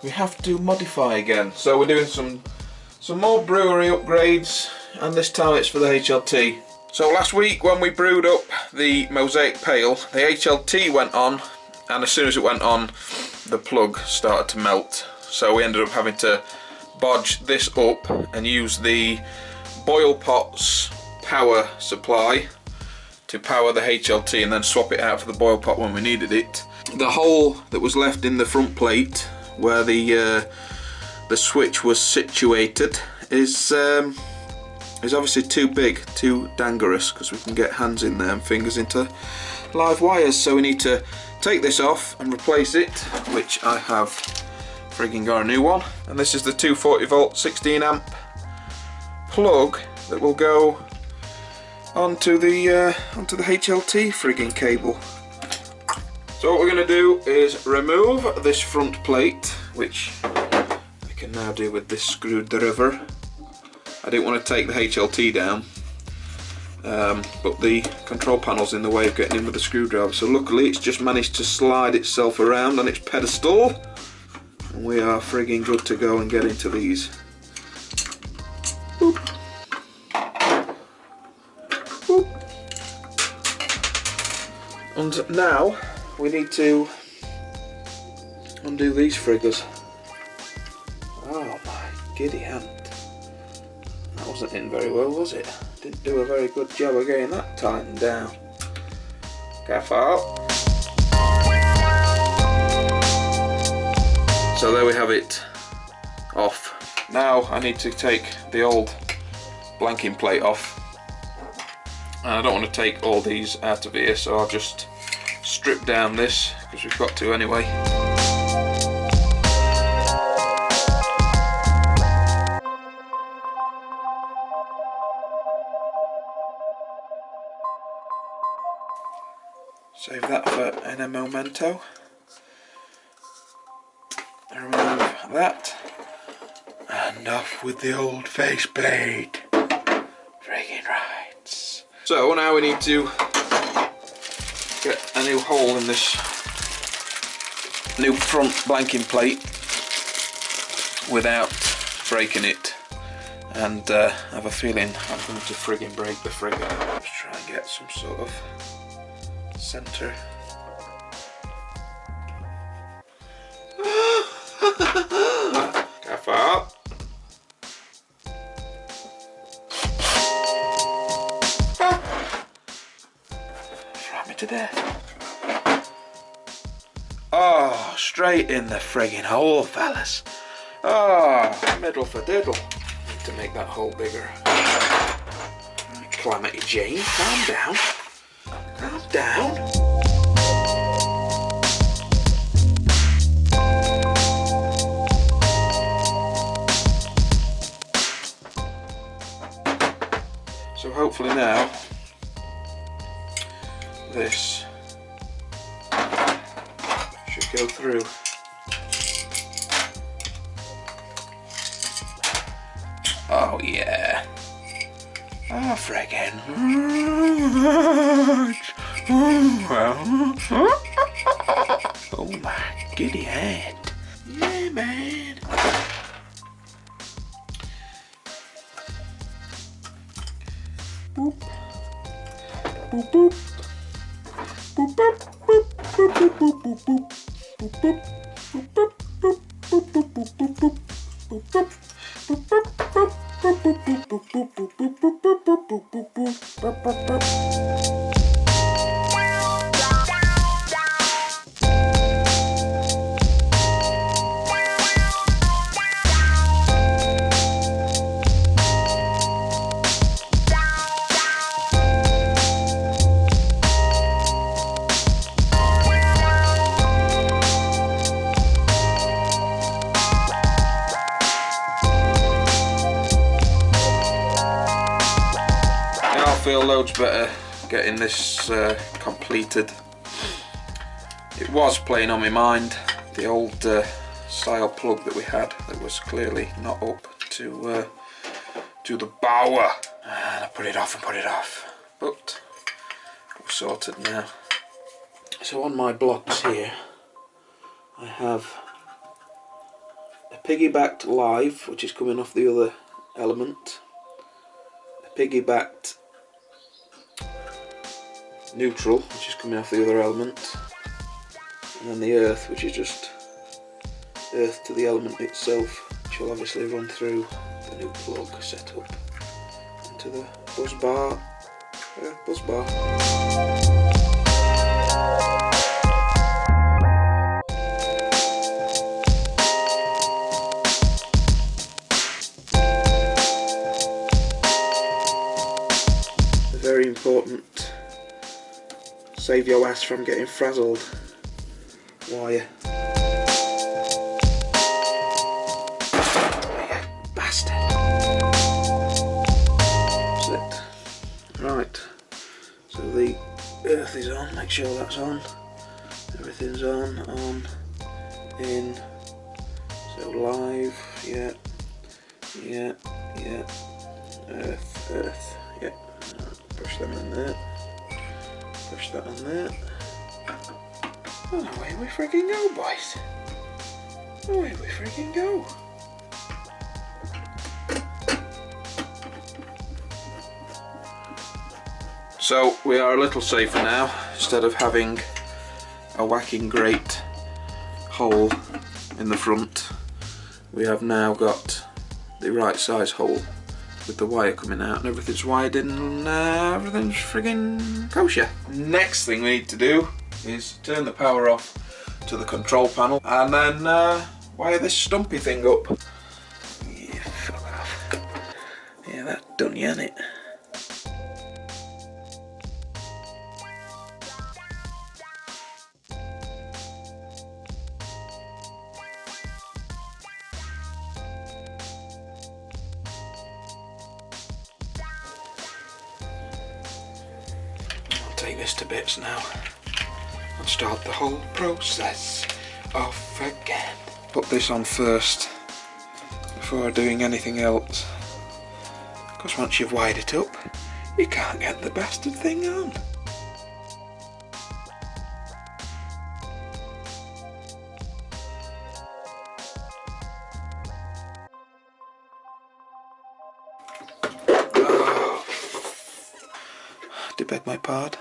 we have to modify again. So we're doing some more brewery upgrades, and this time it's for the HLT. So last week when we brewed up the Mosaic Pale, the HLT went on, and as soon as it went on, the plug started to melt. So we ended up having to bodge this up and use the boil pot's power supply to power the HLT, and then swap it out for the boil pot when we needed it. The hole that was left in the front plate where the switch was situated is obviously too big, too dangerous, because we can get hands in there and fingers into live wires. So we need to take this off and replace it, which I have frigging got a new one. And this is the 240 volt 16 amp plug that will go onto the HLT frigging cable. So what we're going to do is remove this front plate, which I can now do with this screwdriver. I didn't want to take the HLT down, but the control panel's in the way of getting in with the screwdriver. So luckily it's just managed to slide itself around on its pedestal, and we are frigging good to go and get into these. Boop. Boop. And now we need to undo these friggers. Oh my giddy hand. That wasn't in very well, was it? Didn't do a very good job of getting that tightened down. Careful. So there we have it off. Now I need to take the old blanking plate off. And I don't want to take all these out of here, so I'll just strip down this, because we've got to anyway. Save that for in a memento. Remove that. And off with the old faceplate. Friggin' rights. So now we need to get a new hole in this new front blanking plate without breaking it. And I have a feeling I'm going to friggin' break the frigger. Let's try and get some sort of center. Careful. Shot me to death. Oh, straight in the friggin' hole, fellas. Oh, middle for diddle. Need to make that hole bigger. Calamity Jane, calm down. Calm down. So hopefully now this should go through. Oh yeah. Oh friggin'. Oh my giddy hand. Yeah man. Boop. Boop boop. Boop boop boop boop boop boop boop boop. Boop boop boop boop boop boop boop boop boop boop. Boop boop boop boop boop boop boop boop boop boop boop boop boop boop. Feel loads better getting this completed. It was playing on my mind, the old style plug that we had that was clearly not up to the bower, and I put it off and put it off, but we're sorted now. So on my blocks here I have piggybacked live, which is coming off the other element, a piggybacked neutral, which is coming off the other element, and then the earth, which is just earth to the element itself, which will obviously run through the new plug setup into the buzz bar. Very important, save your ass from getting frazzled wire. Bastard. That's it. Right, so the earth is on, make sure that's on. Everything's on, in. So live, yeah. Earth, yeah. Push them in there. Push that in there. Oh, away we friggin' go, boys. Away we friggin' go. So we are a little safer now. Instead of having a whacking grate hole in the front, we have now got the right size hole with the wire coming out, and everything's wired in, and everything's friggin' kosher. Next thing we need to do is turn the power off to the control panel and then wire this stumpy thing up. Yeah, fuck off. Yeah, that's done yet, innit? Take this to bits now and start the whole process off again. Put this on first before doing anything else, because once you've wired it up you can't get the bastard thing on. To beg my pardon.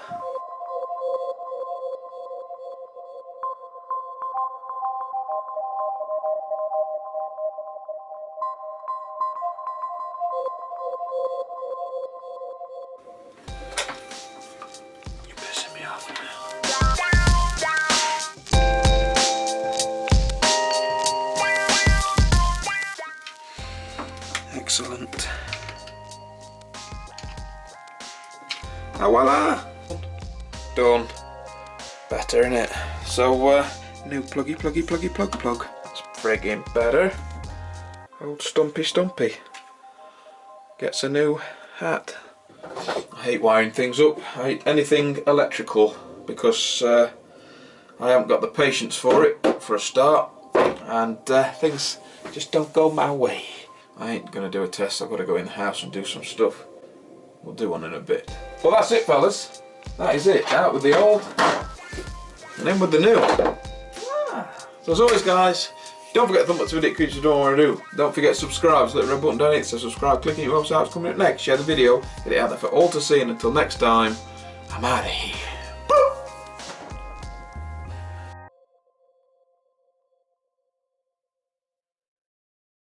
You're pissing me off now. Excellent. Ah, voila! Done. Better, innit? So, new pluggy plug. It's friggin' better. Old Stumpy gets a new hat. I hate wiring things up. I hate anything electrical because I haven't got the patience for it, for a start, and things just don't go my way. I ain't gonna do a test. I've got to go in the house and do some stuff. We'll do one in a bit. Well, that's it, fellas. That is it. Out with the old and in with the new. So as always, guys, don't forget to thumb up to the video if you don't want to do. Don't forget to subscribe. Just hit the red button down here. So subscribe. Click on your website. What's coming up next. Share the video. Get it out there for all to see. And until next time, I'm out of here.